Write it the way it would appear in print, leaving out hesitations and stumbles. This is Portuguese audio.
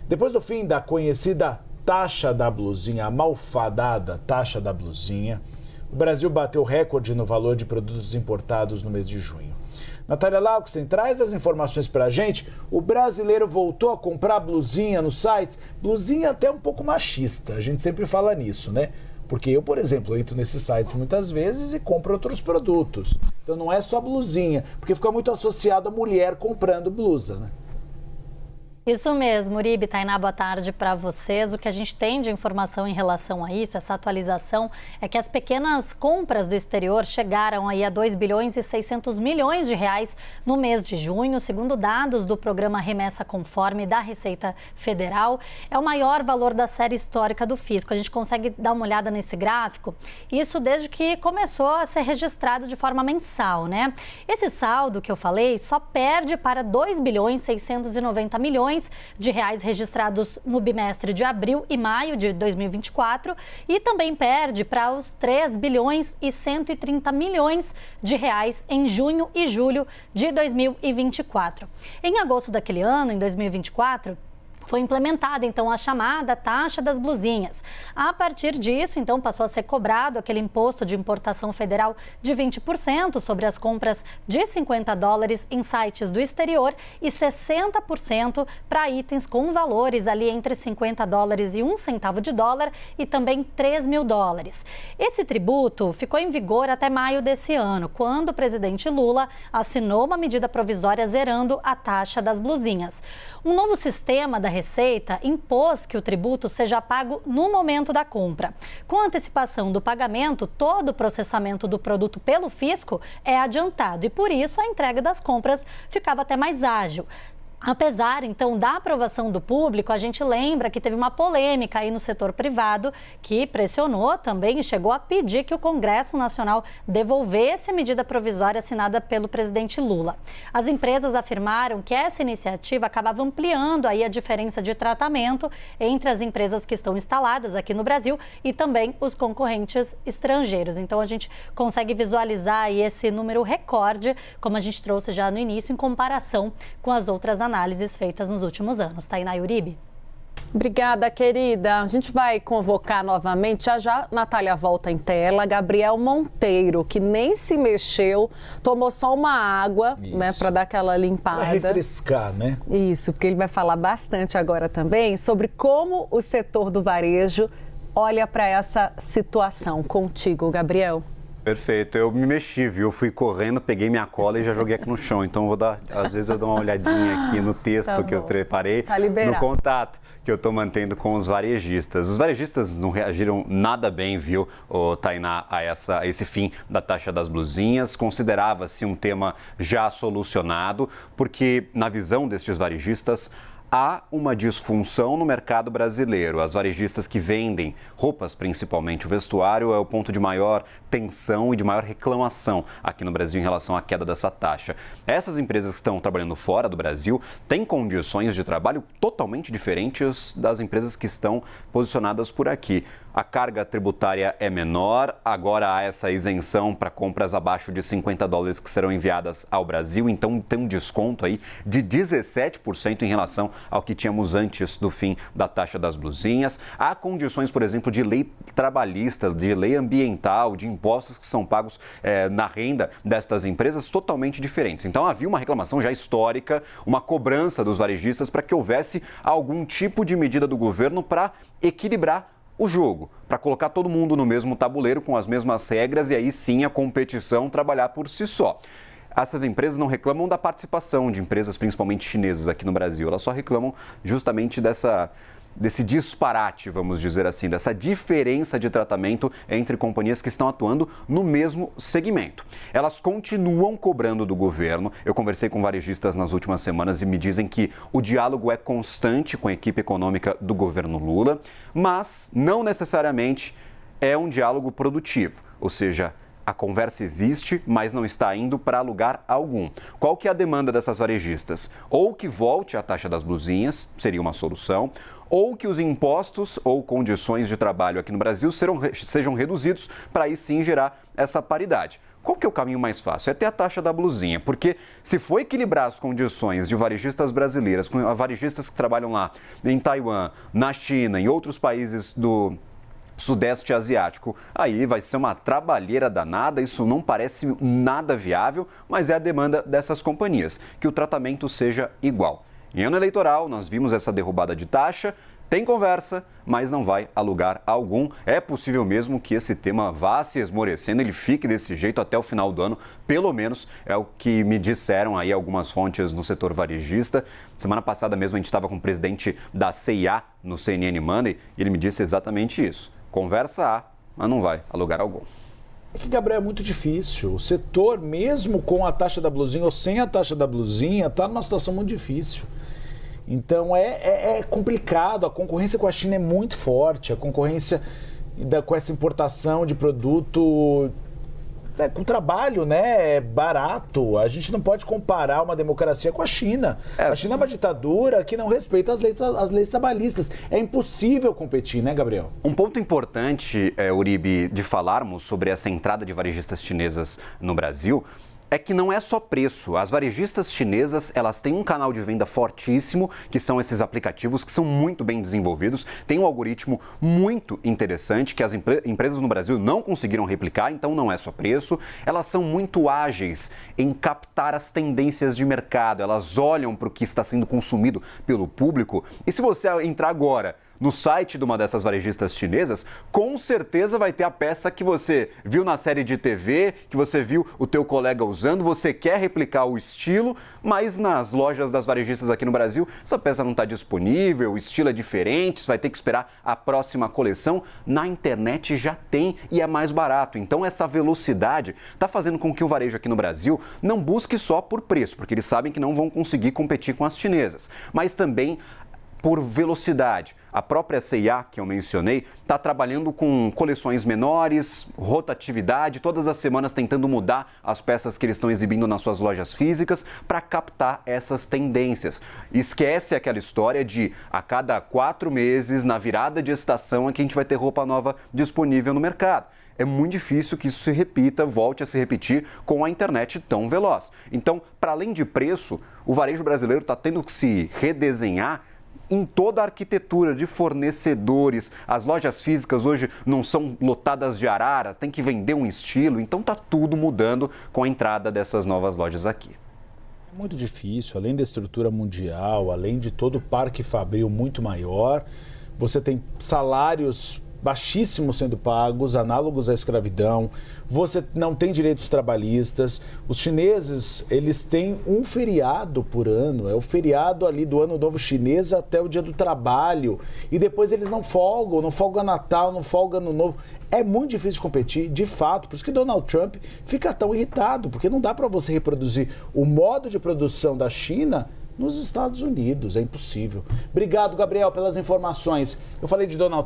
Depois do fim da conhecida taxa da blusinha, a malfadada taxa da blusinha, o Brasil bateu recorde no valor de produtos importados no mês de junho. Natália Laucksen traz as informações pra gente. O brasileiro voltou a comprar blusinha nos sites, blusinha até um pouco machista, a gente sempre fala nisso, né? Porque eu, por exemplo, entro nesses sites muitas vezes e compro outros produtos. Então não é só blusinha, porque fica muito associado a mulher comprando blusa, né? Isso mesmo, Uribe, Tainá, boa tarde para vocês. O que a gente tem de informação em relação a isso, essa atualização, é que as pequenas compras do exterior chegaram aí a 2 bilhões e 600 milhões de reais no mês de junho, segundo dados do programa Remessa Conforme da Receita Federal. É o maior valor da série histórica do fisco. A gente consegue dar uma olhada nesse gráfico, isso desde que começou a ser registrado de forma mensal, né? Esse saldo que eu falei só perde para 2 bilhões e 690 milhões de reais registrados no bimestre de abril e maio de 2024 e também perde para os 3 bilhões e 130 milhões de reais em junho e julho de 2024. Em agosto daquele ano, em 2024, foi implementada, então, a chamada taxa das blusinhas. A partir disso, então, passou a ser cobrado aquele imposto de importação federal de 20% sobre as compras de $50 em sites do exterior e 60% para itens com valores ali entre $50 e 1 centavo de dólar e também $3.000. Esse tributo ficou em vigor até maio desse ano, quando o presidente Lula assinou uma medida provisória zerando a taxa das blusinhas. Um novo sistema da Receita impôs que o tributo seja pago no momento da compra. Com a antecipação do pagamento, todo o processamento do produto pelo fisco é adiantado e, por isso, a entrega das compras ficava até mais ágil. Apesar, então, da aprovação do público, a gente lembra que teve uma polêmica aí no setor privado que pressionou também e chegou a pedir que o Congresso Nacional devolvesse a medida provisória assinada pelo presidente Lula. As empresas afirmaram que essa iniciativa acabava ampliando aí a diferença de tratamento entre as empresas que estão instaladas aqui no Brasil e também os concorrentes estrangeiros. Então, a gente consegue visualizar aí esse número recorde, como a gente trouxe já no início, em comparação com as outras análises feitas nos últimos anos. Tainá Uribe. Obrigada, querida. A gente vai convocar novamente, já Natália volta em tela, Gabriel Monteiro, que nem se mexeu, tomou só uma água, né, para dar aquela limpada. Para refrescar, né? Isso, porque ele vai falar bastante agora também sobre como o setor do varejo olha para essa situação. Contigo, Gabriel. Perfeito, eu me mexi, viu? Fui correndo, peguei minha cola e já joguei aqui no chão. Então, às vezes eu dou uma olhadinha aqui no texto que eu preparei, no contato que eu estou mantendo com os varejistas. Os varejistas não reagiram nada bem, viu, Tainá, a esse fim da taxa das blusinhas. Considerava-se um tema já solucionado, porque na visão destes varejistas, há uma disfunção no mercado brasileiro. As varejistas que vendem roupas, principalmente o vestuário, é o ponto de maior tensão e de maior reclamação aqui no Brasil em relação à queda dessa taxa. Essas empresas que estão trabalhando fora do Brasil têm condições de trabalho totalmente diferentes das empresas que estão posicionadas por aqui. A carga tributária é menor, agora há essa isenção para compras abaixo de $50 que serão enviadas ao Brasil, então tem um desconto aí de 17% em relação ao que tínhamos antes do fim da taxa das blusinhas. Há condições, por exemplo, de lei trabalhista, de lei ambiental, de impostos que são pagos na renda destas empresas totalmente diferentes. Então havia uma reclamação já histórica, uma cobrança dos varejistas para que houvesse algum tipo de medida do governo para equilibrar o jogo, para colocar todo mundo no mesmo tabuleiro com as mesmas regras e aí sim a competição trabalhar por si só. Essas empresas não reclamam da participação de empresas, principalmente chinesas, aqui no Brasil. Elas só reclamam justamente desse disparate, vamos dizer assim, dessa diferença de tratamento entre companhias que estão atuando no mesmo segmento. Elas continuam cobrando do governo. Eu conversei com varejistas nas últimas semanas e me dizem que o diálogo é constante com a equipe econômica do governo Lula, mas não necessariamente é um diálogo produtivo, ou seja, a conversa existe, mas não está indo para lugar algum. Qual que é a demanda dessas varejistas? Ou que volte a taxa das blusinhas, seria uma solução, ou que os impostos ou condições de trabalho aqui no Brasil sejam reduzidos para aí sim gerar essa paridade. Qual que é o caminho mais fácil? É ter a taxa da blusinha, porque se for equilibrar as condições de varejistas brasileiras com varejistas que trabalham lá em Taiwan, na China, em outros países do Sudeste Asiático, aí vai ser uma trabalheira danada, isso não parece nada viável, mas é a demanda dessas companhias, que o tratamento seja igual. Em ano eleitoral, nós vimos essa derrubada de taxa, tem conversa, mas não vai a lugar algum. É possível mesmo que esse tema vá se esmorecendo, ele fique desse jeito até o final do ano, pelo menos é o que me disseram aí algumas fontes no setor varejista. Semana passada mesmo a gente estava com o presidente da C&A no CNN Monday e ele me disse exatamente isso. Conversa há, mas não vai a lugar algum. É que, Gabriel, é muito difícil. O setor, mesmo com a taxa da blusinha ou sem a taxa da blusinha, está numa situação muito difícil. Então é complicado, a concorrência com a China é muito forte, a concorrência com essa importação de produto com trabalho, né, barato. A gente não pode comparar uma democracia com a China. A China é uma ditadura que não respeita as leis trabalhistas. É impossível competir, né, Gabriel? Um ponto importante, Uribe, de falarmos sobre essa entrada de varejistas chinesas no Brasil é que não é só preço. As varejistas chinesas, elas têm um canal de venda fortíssimo, que são esses aplicativos que são muito bem desenvolvidos, tem um algoritmo muito interessante que as empresas no Brasil não conseguiram replicar, então não é só preço. Elas são muito ágeis em captar as tendências de mercado, elas olham para o que está sendo consumido pelo público e se você entrar agora no site de uma dessas varejistas chinesas, com certeza vai ter a peça que você viu na série de TV, que você viu o teu colega usando, você quer replicar o estilo, mas nas lojas das varejistas aqui no Brasil, essa peça não está disponível, o estilo é diferente, você vai ter que esperar a próxima coleção. Na internet já tem e é mais barato. Então essa velocidade está fazendo com que o varejo aqui no Brasil não busque só por preço, porque eles sabem que não vão conseguir competir com as chinesas, mas também por velocidade. A própria C&A, que eu mencionei, está trabalhando com coleções menores, rotatividade, todas as semanas tentando mudar as peças que eles estão exibindo nas suas lojas físicas para captar essas tendências. Esquece aquela história de a cada 4 meses, na virada de estação, é que a gente vai ter roupa nova disponível no mercado. É muito difícil que isso se repita, volte a se repetir com a internet tão veloz. Então, para além de preço, o varejo brasileiro está tendo que se redesenhar em toda a arquitetura de fornecedores. As lojas físicas hoje não são lotadas de araras, tem que vender um estilo, então está tudo mudando com a entrada dessas novas lojas aqui. É muito difícil, além da estrutura mundial, além de todo o parque fabril muito maior, você tem salários baixíssimos sendo pagos, análogos à escravidão, você não tem direitos trabalhistas. Os chineses, eles têm um feriado por ano, é o feriado ali do Ano Novo Chinês até o Dia do Trabalho, e depois eles não folgam Natal, não folgam Ano Novo. É muito difícil competir, de fato, por isso que Donald Trump fica tão irritado, porque não dá para você reproduzir o modo de produção da China nos Estados Unidos, é impossível. Obrigado, Gabriel, pelas informações. Eu falei de Donald Trump.